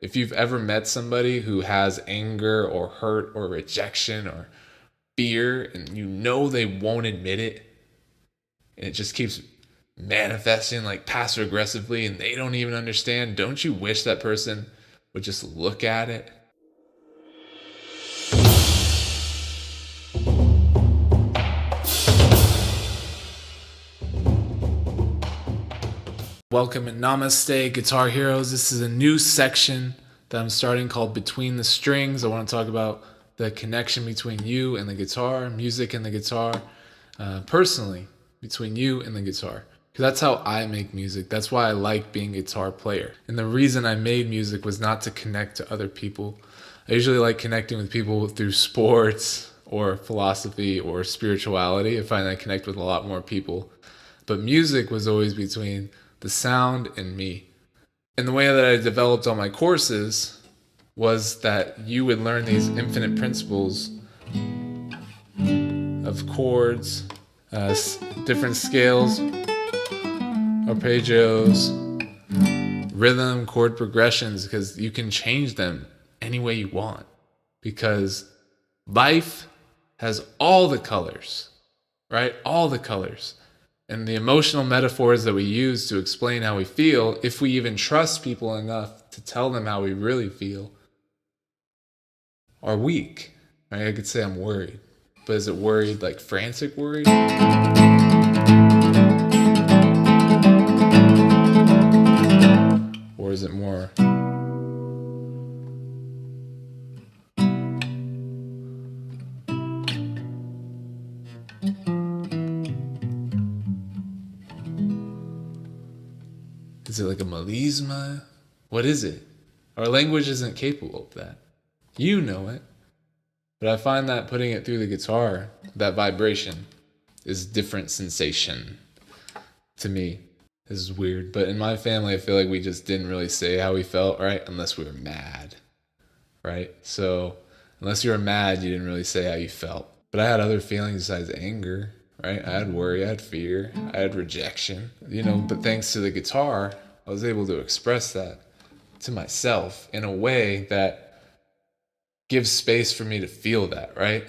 If you've ever met somebody who has anger or hurt or rejection or fear, and you know they won't admit it, and it just keeps manifesting like passive aggressively and they don't even understand, don't you wish that person would just look at it? Welcome and namaste, Guitar Heroes. This is a new section that I'm starting called Between the Strings. I want to talk about the connection between you and the guitar, music and the guitar, personally, between you and the guitar. Because that's how I make music. That's why I like being a guitar player. And the reason I made music was not to connect to other people. I usually like connecting with people through sports or philosophy or spirituality. I find I connect with a lot more people. But music was always between the sound and me. And the way that I developed all my courses was that you would learn these infinite principles of chords, different scales, arpeggios, rhythm, chord progressions, because you can change them any way you want. Because life has all the colors, right? All the colors. And the emotional metaphors that we use to explain how we feel, if we even trust people enough to tell them how we really feel, are weak. Right? I could say I'm worried. But is it worried like frantic worried? Or is it more is it like a melisma? What is it? Our language isn't capable of that. You know it. But I find that putting it through the guitar, that vibration, is different sensation to me. This is weird. But in my family, I feel like we just didn't really say how we felt, right? Unless we were mad, right? So unless you were mad, you didn't really say how you felt. But I had other feelings besides anger, right? I had worry, I had fear, I had rejection, but thanks to the guitar, I was able to express that to myself in a way that gives space for me to feel that, right?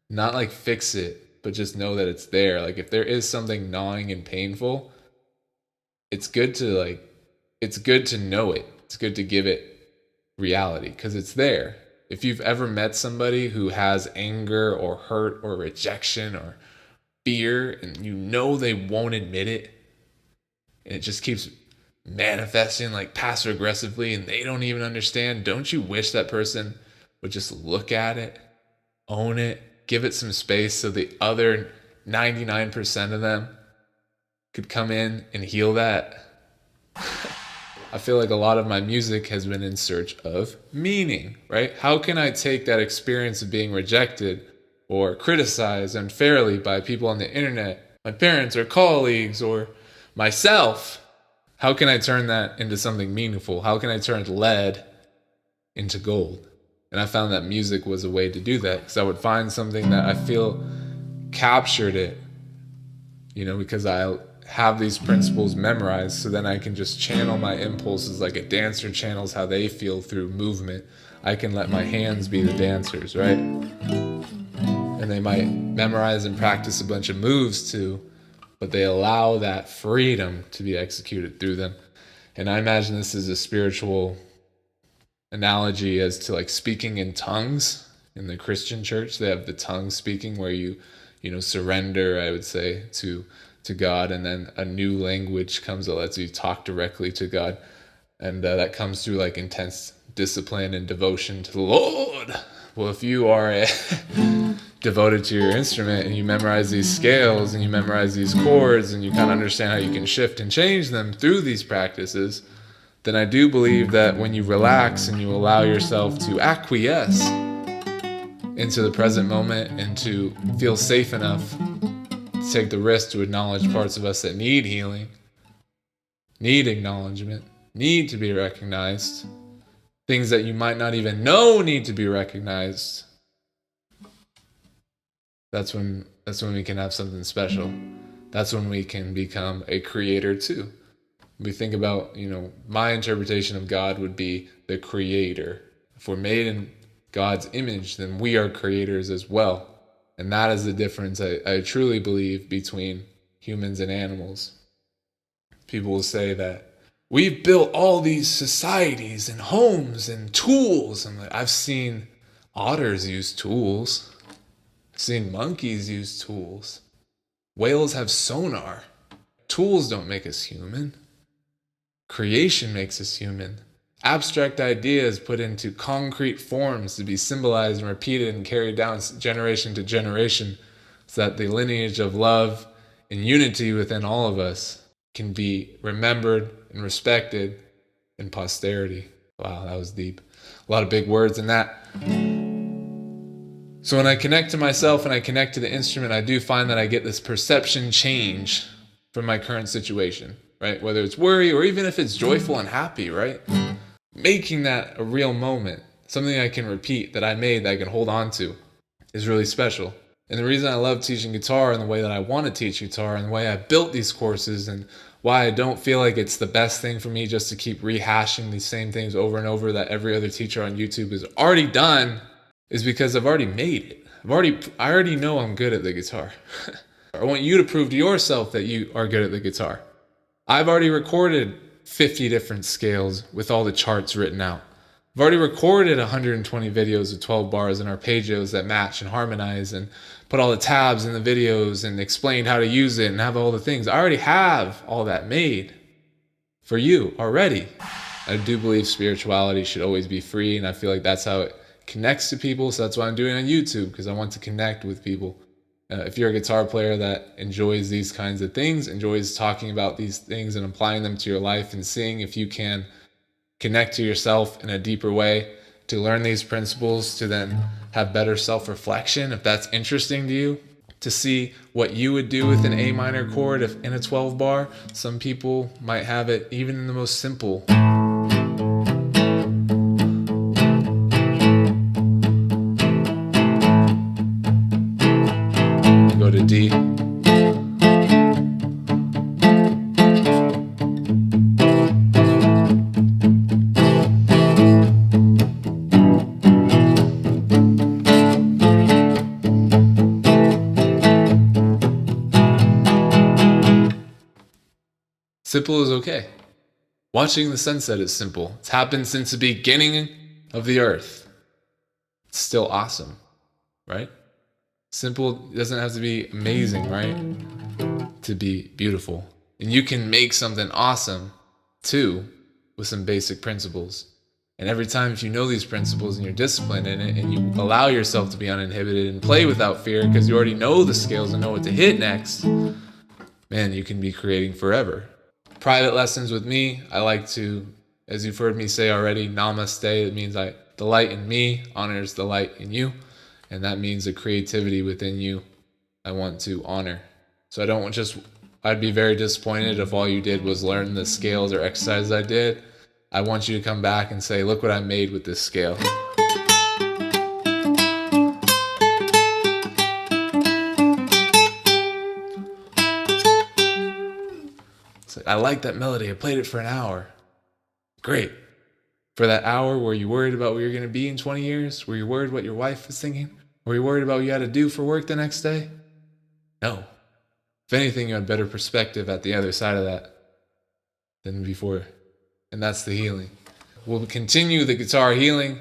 Not like fix it, but just know that it's there. Like if there is something gnawing and painful, it's good to know it. It's good to give it reality because it's there. If you've ever met somebody who has anger or hurt or rejection or fear, and you know they won't admit it, and it just keeps manifesting like passive aggressively and they don't even understand, don't you wish that person would just look at it, own it, give it some space so the other 99% of them could come in and heal that? I feel like a lot of my music has been in search of meaning, right? How can I take that experience of being rejected or criticized unfairly by people on the internet, my parents or colleagues or myself? How can I turn that into something meaningful? How can I turn lead into gold? And I found that music was a way to do that, because I would find something that I feel captured it, because I have these principles memorized, so then I can just channel my impulses like a dancer channels how they feel through movement. I can let my hands be the dancers, right? And they might memorize and practice a bunch of moves too, but they allow that freedom to be executed through them. And I imagine this is a spiritual analogy as to like speaking in tongues. In the Christian church, they have the tongue speaking where you surrender, I would say, to God, and then a new language comes that lets you talk directly to God, and that comes through like intense discipline and devotion to the Lord. Well, if you are devoted to your instrument and you memorize these scales and you memorize these chords and you kind of understand how you can shift and change them through these practices, then I do believe that when you relax and you allow yourself to acquiesce into the present moment and to feel safe enough to take the risk to acknowledge parts of us that need healing, need acknowledgement, need to be recognized, things that you might not even know need to be recognized, that's when we can have something special. That's when we can become a creator too. We think about, my interpretation of God would be the creator. If we're made in God's image, then we are creators as well. And that is the difference, I truly believe, between humans and animals. People will say that we've built all these societies and homes and tools. And I've seen otters use tools. I've seen monkeys use tools. Whales have sonar. Tools don't make us human. Creation makes us human. Abstract ideas put into concrete forms to be symbolized and repeated and carried down generation to generation, so that the lineage of love and unity within all of us can be remembered and respected in posterity. Wow, that was deep. A lot of big words in that. So when I connect to myself and I connect to the instrument, I do find that I get this perception change from my current situation, right? Whether it's worry or even if it's joyful and happy, right? Making that a real moment, something I can repeat that I made that I can hold on to, is really special. And the reason I love teaching guitar and the way that I want to teach guitar and the way I built these courses and why I don't feel like it's the best thing for me just to keep rehashing these same things over and over that every other teacher on YouTube has already done is because I've already made it. I already know I'm good at the guitar. I want you to prove to yourself that you are good at the guitar. I've already recorded 50 different scales with all the charts written out. I've already recorded 120 videos of 12 bars in arpeggios that match and harmonize and put all the tabs in the videos and explained how to use it and have all the things. I already have all that made for you already. I do believe spirituality should always be free, and I feel like that's how it connects to people. So that's why I'm doing it on YouTube, because I want to connect with people. If you're a guitar player that enjoys these kinds of things, enjoys talking about these things and applying them to your life and seeing if you can connect to yourself in a deeper way to learn these principles, to then have better self-reflection, if that's interesting to you, to see what you would do with an A minor chord if in a 12 bar. Some people might have it even in the most simple. Go to D. Simple is okay. Watching the sunset is simple. It's happened since the beginning of the earth. It's still awesome, right? Simple doesn't have to be amazing, right? To be beautiful. And you can make something awesome too with some basic principles. And every time, if you know these principles and you're disciplined in it and you allow yourself to be uninhibited and play without fear because you already know the scales and know what to hit next, man, you can be creating forever. Private lessons with me, I like to, as you've heard me say already, namaste. It means the light in me honors the light in you. And that means the creativity within you I want to honor. So I'd be very disappointed if all you did was learn the scales or exercises I did. I want you to come back and say, look what I made with this scale. It's like, I like that melody. I played it for an hour. Great. For that hour, were you worried about where you're going to be in 20 years? Were you worried what your wife was thinking? Were you worried about what you had to do for work the next day? No. If anything, you had better perspective at the other side of that than before. And that's the healing. We'll continue the guitar healing.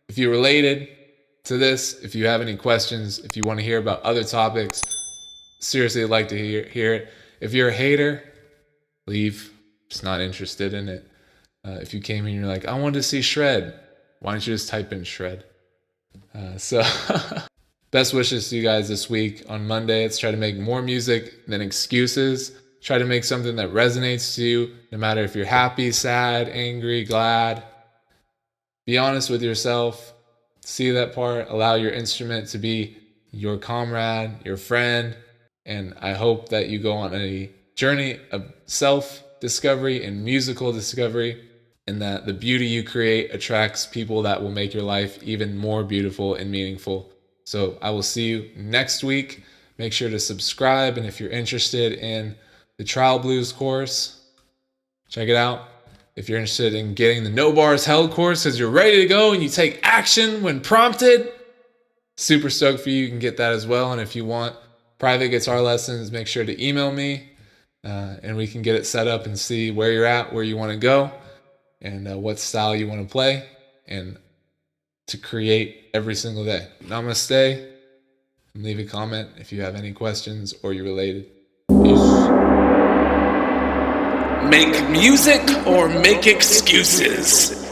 If you're related to this, if you have any questions, if you want to hear about other topics, seriously, I'd like to hear it. If you're a hater, leave. Just not interested in it. If you came in and you're like, I wanted to see shred, why don't you just type in shred? Best wishes to you guys this week. On Monday, let's try to make more music than excuses. Try to make something that resonates to you, no matter if you're happy, sad, angry, glad. Be honest with yourself. See that part. Allow your instrument to be your comrade, your friend. And I hope that you go on a journey of self-discovery and musical discovery, and that the beauty you create attracts people that will make your life even more beautiful and meaningful. So I will see you next week. Make sure to subscribe, and if you're interested in the Trial Blues course, Check it out. If you're interested in getting the No Bars Held course because you're ready to go and you take action when prompted, super stoked for you. You can get that as well. And if you want private guitar lessons, make sure to email me and we can get it set up and see where you're at, where you want to go, and what style you want to play and to create every single day. Namaste, and leave a comment if you have any questions or you're related. Peace. Make music or make excuses.